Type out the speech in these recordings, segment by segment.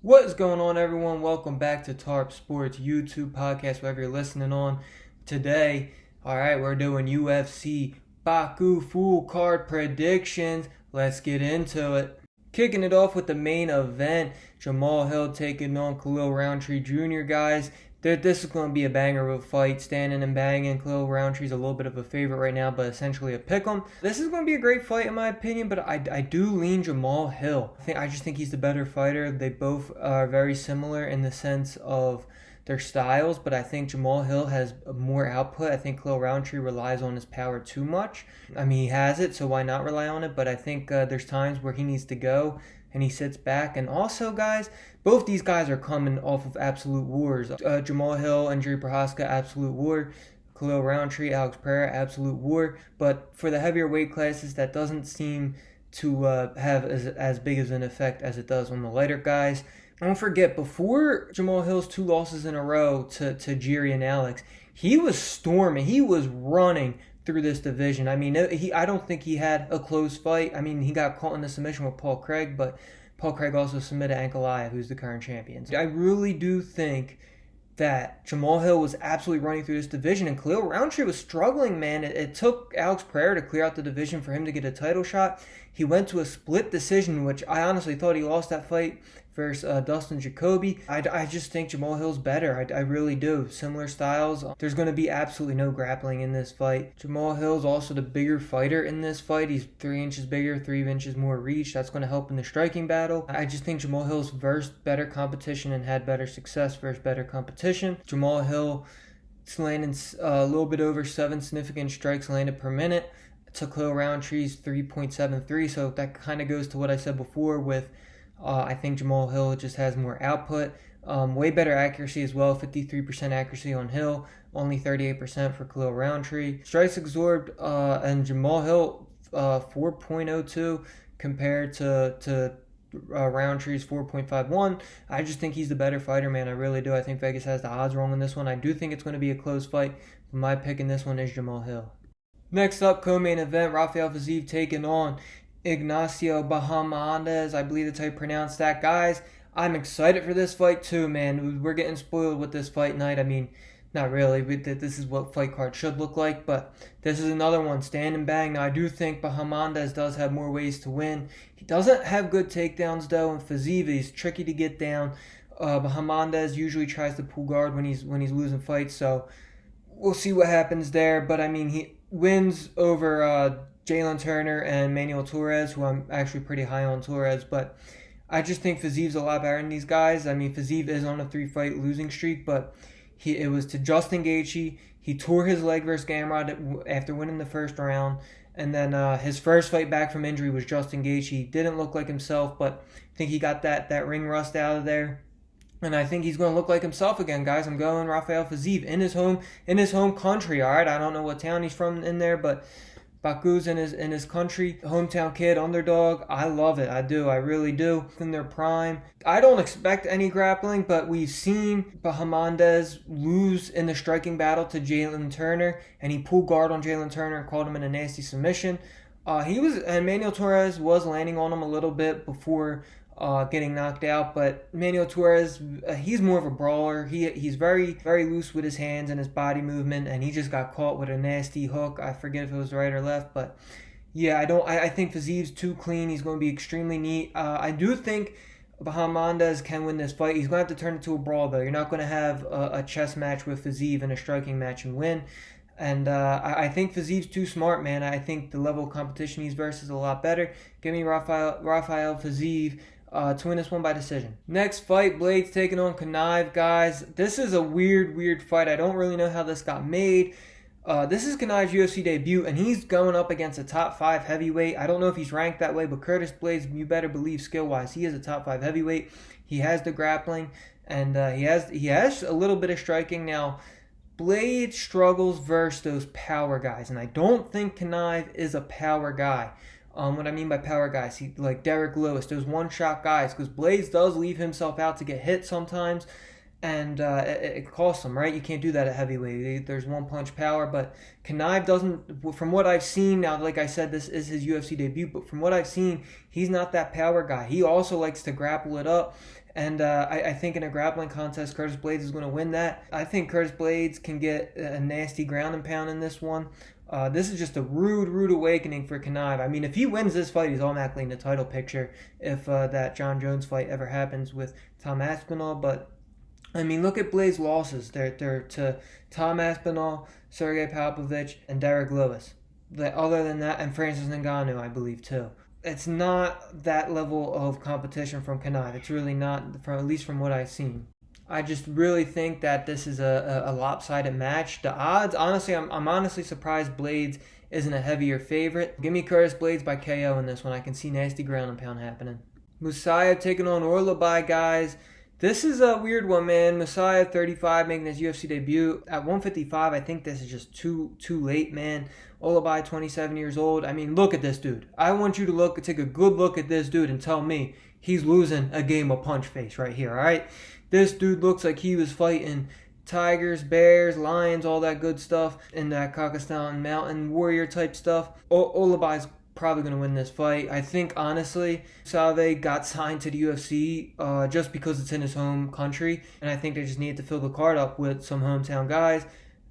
What is going on, everyone? Welcome back to Tarp Sports YouTube podcast, wherever you're listening on. Today, we're doing UFC Baku full card predictions. Let's get into it. Kicking it off with the main event, Jamal Hill taking on Khalil Roundtree Jr., guys. This is going to be a banger of a fight, standing and banging. Khalil Roundtree's a little bit of a favorite right now, but essentially a pick'em. This is going to be a great fight in my opinion, but I do lean Jamal Hill. I just think he's the better fighter. They both are very similar in the sense of their styles, but I think Jamal Hill has more output. I think Khalil Roundtree relies on his power too much. I mean, he has it, so why not rely on it? But I think there's times where he needs to go and he sits back. And also, guys, both these guys are coming off of absolute wars. Jamal Hill and Jiri Prochazka, absolute war. Khalil Roundtree, Alex Pereira, absolute war. But for the heavier weight classes, that doesn't seem to have as big as an effect as it does on the lighter guys. Don't forget, before Jamal Hill's 2 losses in a row to Jiri and Alex, he was storming. He was running through this division. I mean, I don't think he had a close fight. I mean, he got caught in the submission with Paul Craig, but Paul Craig also submitted Ankalaev, who's the current champion. I really do think that Jamal Hill was absolutely running through this division, and Khalil Roundtree was struggling, man. It took Alex Pereira to clear out the division for him to get a title shot. He went to a split decision, which I honestly thought he lost that fight versus Dustin Jacoby. I just think Jamal Hill's better. I really do. Similar styles. There's going to be absolutely no grappling in this fight. Jamal Hill's also the bigger fighter in this fight. He's 3 inches bigger, 3 inches more reach. That's going to help in the striking battle. I just think Jamal Hill's versed better competition and had better success versus better competition. Jamal Hill landing a little bit over 7 significant strikes landed per minute. To Khalil Roundtree's 3.73, so that kind of goes to what I said before with I think Jamal Hill just has more output. Way better accuracy as well, 53% accuracy on Hill, only 38% for Khalil Roundtree. Strikes absorbed and Jamal Hill 4.02 compared to Roundtree's 4.51. I just think he's the better fighter, man. I really do. I think Vegas has the odds wrong in this one. I do think it's going to be a close fight, but my pick in this one is Jamal Hill. Next up, co-main event, Rafael Fiziev taking on Ignacio Bahamondes. I believe that's how you pronounce that. Guys, I'm excited for this fight too, man. We're getting spoiled with this fight night. I mean, not really. This is what fight card should look like, but this is another one. Stand and bang. Now, I do think Bahamondes does have more ways to win. He doesn't have good takedowns, though, and Fiziev is tricky to get down. Bahamondes usually tries to pull guard when he's losing fights, so we'll see what happens there. But, I mean, he wins over Jalen Turner and Manuel Torres, who I'm actually pretty high on Torres, but I just think Fiziev's a lot better than these guys. I mean, Fiziev is on a 3-fight losing streak, but it was to Justin Gaethje. He tore his leg versus Gamrot after winning the first round, and then his first fight back from injury was Justin Gaethje. He didn't look like himself, but I think he got that ring rust out of there. And I think he's going to look like himself again, guys. I'm going Rafael Fiziev in his home country. All right, I don't know what town he's from in there, but Baku's in his country. Hometown kid, underdog. I love it. I do. I really do. In their prime. I don't expect any grappling, but we've seen Bahamondes lose in the striking battle to Jalen Turner, and he pulled guard on Jalen Turner and called him in a nasty submission. And Manuel Torres was landing on him a little bit before getting knocked out, but Manuel Torres, he's more of a brawler. He's very, very loose with his hands and his body movement, and he just got caught with a nasty hook. I forget if it was right or left, but yeah, I think Fiziev's too clean. He's going to be extremely neat. I do think Bahamondes can win this fight. He's going to have to turn it to a brawl, though. You're not going to have a chess match with Fiziev in a striking match and win. And I think Fiziev's too smart, man. I think the level of competition he's versus is a lot better. Give me Rafael Fiziev to win this one by decision. Next fight, Blades taking on Knive, guys. This is a weird fight. I don't really know how this got made. This is Knive's UFC debut, and he's going up against a top 5 heavyweight. I don't know if he's ranked that way, but Curtis Blades, you better believe skill-wise, he is a top 5 heavyweight. He has the grappling, and he has a little bit of striking. Now, Blades struggles versus those power guys, and I don't think Knive is a power guy. What I mean by power guys, he like Derek Lewis, those one-shot guys, because Blades does leave himself out to get hit sometimes, and it costs him, right? You can't do that at heavyweight. There's one-punch power, but Knive doesn't, from what I've seen now, like I said, this is his UFC debut, but from what I've seen, he's not that power guy. He also likes to grapple it up, And I think in a grappling contest, Curtis Blades is going to win that. I think Curtis Blades can get a nasty ground and pound in this one. This is just a rude awakening for Kaniv. I mean, if he wins this fight, he's automatically in the title picture if that John Jones fight ever happens with Tom Aspinall. But, I mean, look at Blades' losses. They're to Tom Aspinall, Sergey Popovich, and Derek Lewis. Other than that, and Francis Ngannou, I believe, too. It's not that level of competition from Kaniv. It's really not, at least from what I've seen. I just really think that this is a lopsided match. The odds, honestly, I'm honestly surprised Blades isn't a heavier favorite. Give me Curtis Blades by KO in this one. I can see nasty ground and pound happening. Musayev taking on Orlabai, guys. This is a weird one, man. Musayev, 35, making his UFC debut. At 155, I think this is just too late, man. Orlabai, 27 years old. I mean, look at this dude. I want you to take a good look at this dude and tell me he's losing a game of punch face right here, all right? This dude looks like he was fighting tigers, bears, lions, all that good stuff in that Kakistan mountain warrior type stuff. Olabai's probably going to win this fight. I think, honestly, Salve got signed to the UFC just because it's in his home country, and I think they just needed to fill the card up with some hometown guys.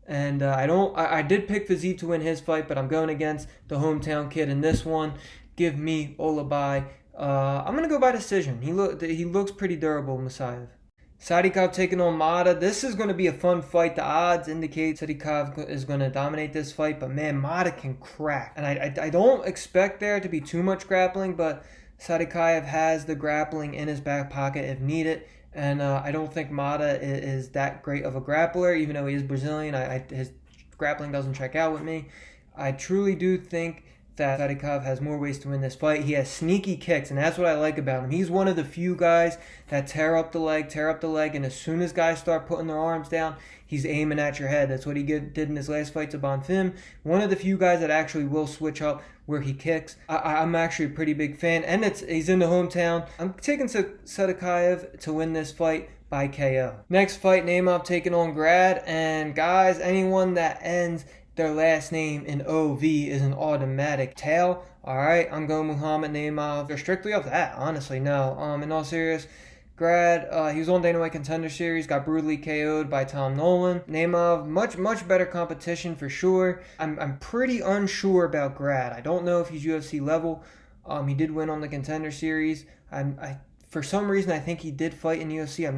And I did pick Fiziev to win his fight, but I'm going against the hometown kid in this one. Give me Olabai. I'm going to go by decision. He looks pretty durable, Musayev. Sadikov taking on Mata. This is going to be a fun fight. The odds indicate Sadikov is going to dominate this fight, but man, Mata can crack. And I don't expect there to be too much grappling, but Sadikov has the grappling in his back pocket if needed. And I don't think Mata is that great of a grappler, even though he is Brazilian. His grappling doesn't check out with me. I truly do think that Sadikov has more ways to win this fight. He has sneaky kicks, and that's what I like about him. He's one of the few guys that tear up the leg, and as soon as guys start putting their arms down, he's aiming at your head. That's what he did in his last fight to Bonfim. One of the few guys that actually will switch up where he kicks. I'm actually a pretty big fan, and he's in the hometown. I'm taking Sadikov to win this fight by KO. Next fight, Naimov taking on Grad, and guys, anyone that ends their last name in OV is an automatic tail. Alright, I'm going Muhammad Naimov. They're strictly off that, honestly, no. In all seriousness, Grad, he was on Dana White Contender Series, got brutally KO'd by Tom Nolan. Naimov, much better competition for sure. I'm pretty unsure about Grad. I don't know if he's UFC level. He did win on the Contender Series. For some reason, I think he did fight in UFC.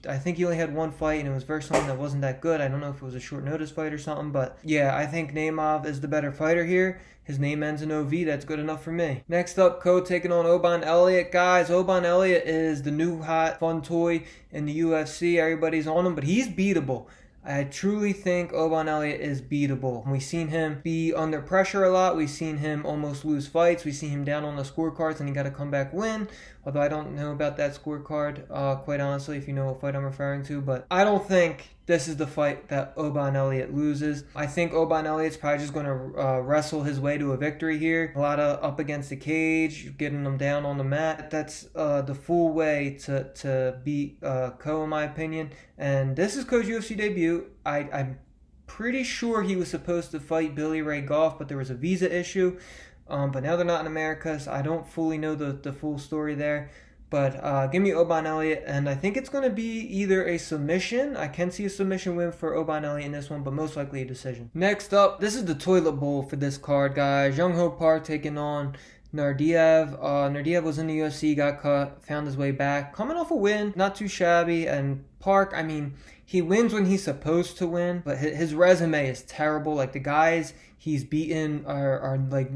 I think he only had one fight, and it was versus someone that wasn't that good. I don't know if it was a short notice fight or something, but yeah, I think Naimov is the better fighter here. His name ends in OV. That's good enough for me. Next up, Ko taking on Oban Elliott. Guys, Oban Elliott is the new hot fun toy in the UFC. Everybody's on him, but he's beatable. I truly think Oban Elliott is beatable. We've seen him be under pressure a lot. We've seen him almost lose fights. We've seen him down on the scorecards and he got a comeback win. Although I don't know about that scorecard, quite honestly, if you know what fight I'm referring to. But I don't think this is the fight that Oban Elliott loses. I think Oban Elliott's probably just going to wrestle his way to a victory here. A lot of up against the cage, getting him down on the mat. That's the full way to beat Ko, in my opinion. And this is Ko's UFC debut. I'm pretty sure he was supposed to fight Billy Ray Goff, but there was a visa issue. But now they're not in America, so I don't fully know the full story there. But give me Oban Elliott, and I think it's going to be either a submission. I can see a submission win for Oban Elliott in this one, but most likely a decision. Next up, this is the toilet bowl for this card, guys. Jung Ho Park taking on Nardiev. Nardiev was in the UFC, got cut, found his way back. Coming off a win, not too shabby. And Park, I mean, he wins when he's supposed to win, but his resume is terrible. Like, the guys he's beaten are like,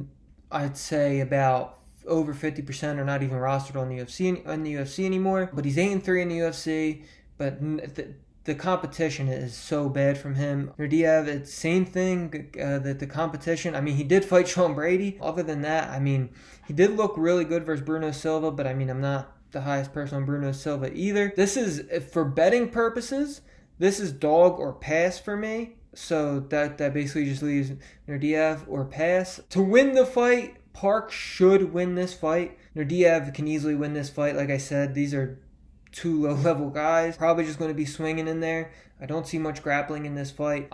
I'd say about over 50% are not even rostered on the UFC anymore. But he's 8-3 in the UFC. But the competition is so bad from him. Nardiev, it's same thing. The competition. I mean, he did fight Sean Brady. Other than that, I mean, he did look really good versus Bruno Silva. But I mean, I'm not the highest person on Bruno Silva either. This is, for betting purposes, this is dog or pass for me. So that basically just leaves Nardiev or pass. To win the fight, Park should win this fight. Nardiev can easily win this fight. Like I said, these are two low-level guys. Probably just going to be swinging in there. I don't see much grappling in this fight.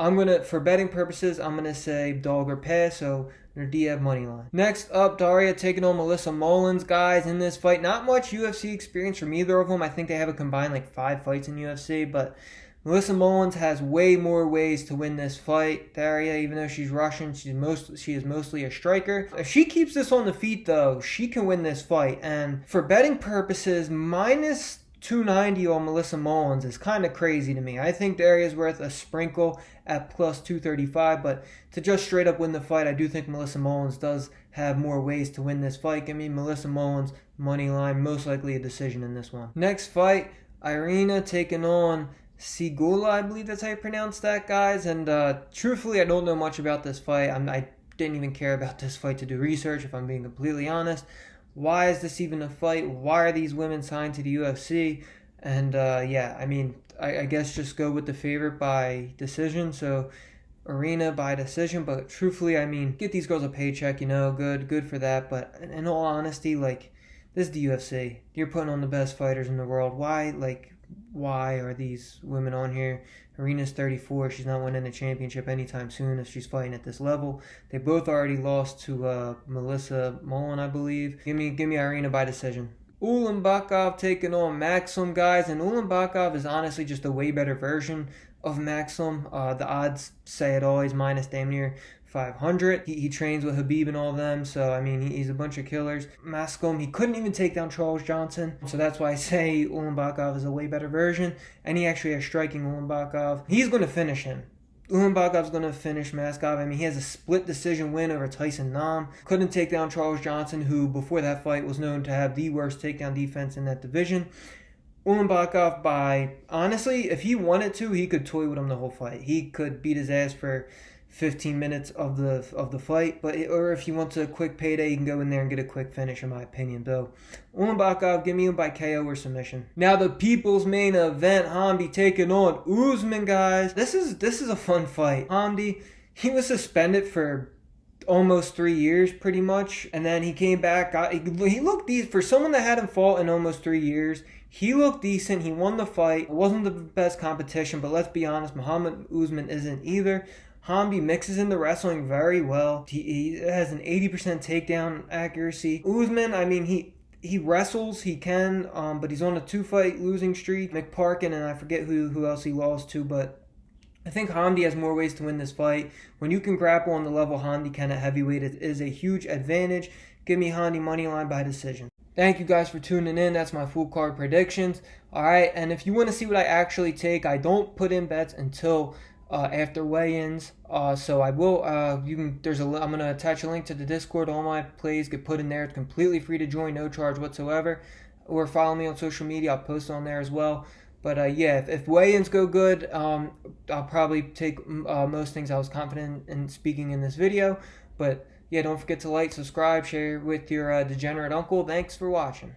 For betting purposes, I'm going to say dog or pass. So Nurdiyev moneyline. Next up, Daria taking on Melissa Mullins, guys, in this fight. Not much UFC experience from either of them. I think they have a combined like 5 fights in UFC, but Melissa Mullins has way more ways to win this fight. Daria, even though she's Russian, she is mostly a striker. If she keeps this on the feet, though, she can win this fight. And for betting purposes, minus 290 on Melissa Mullins is kind of crazy to me. I think Daria's worth a sprinkle at plus 235, but to just straight up win the fight, I do think Melissa Mullins does have more ways to win this fight. Give me Melissa Mullins money line, most likely a decision in this one. Next fight, Irina taking on Sigula, I believe that's how you pronounce that, guys. And truthfully, I don't know much about this fight. I didn't even care about this fight to do research, if I'm being completely honest. Why is this even a fight? Why are these women signed to the UFC? And yeah, I mean, I guess just go with the favorite by decision. So Irina by decision. But truthfully, I mean, get these girls a paycheck, good for that. But in all honesty, like, this is the UFC. You're putting on the best fighters in the world. Why are these women on here? Irina's 34. She's not winning a championship anytime soon if she's fighting at this level. They both already lost to Melissa Mullin, I believe. Give me Irina by decision. Ulanbekov taking on Maxim, guys. And Ulanbekov is honestly just a way better version of Maxim. The odds say it all. He's minus damn near 500. He trains with Habib and all them, so I mean he's a bunch of killers. Maxim, he couldn't even take down Charles Johnson, so that's why I say Ulanbekov is a way better version, and he actually has striking Ulanbekov. He's going to finish him. Ulanbekov's going to finish Maskov. I mean, he has a split decision win over Tyson Nam. Couldn't take down Charles Johnson, who before that fight was known to have the worst takedown defense in that division. Ulanbekov, honestly, if he wanted to, he could toy with him the whole fight. He could beat his ass for 15 minutes of the fight, or if you want a quick payday, you can go in there and get a quick finish, in my opinion. Though Ulanbekov, give me him by KO or submission. Now the people's main event, Hamdi taking on Usman, guys. This is a fun fight. Hamdi, he was suspended for almost 3 years, pretty much, and then he came back. He looked decent for someone that hadn't fought in almost 3 years. He looked decent. He won the fight. It wasn't the best competition, but let's be honest, Muhammad Usman isn't either. Hamdi mixes in the wrestling very well. He has an 80% takedown accuracy. Usman, I mean, he wrestles, he can, but he's on a 2-fight losing streak. McParkin, and I forget who else he lost to, but I think Hamdi has more ways to win this fight. When you can grapple on the level Hamdi can at heavyweight, it is a huge advantage. Give me Hamdi moneyline by decision. Thank you guys for tuning in. That's my full card predictions. All right, and if you want to see what I actually take, I don't put in bets until after weigh-ins, so I will. I'm gonna attach a link to the Discord. All my plays get put in there. It's completely free to join, no charge whatsoever. Or follow me on social media. I'll post on there as well. But yeah, if weigh-ins go good, I'll probably take most things I was confident in speaking in this video. But yeah, don't forget to like, subscribe, share with your degenerate uncle. Thanks for watching.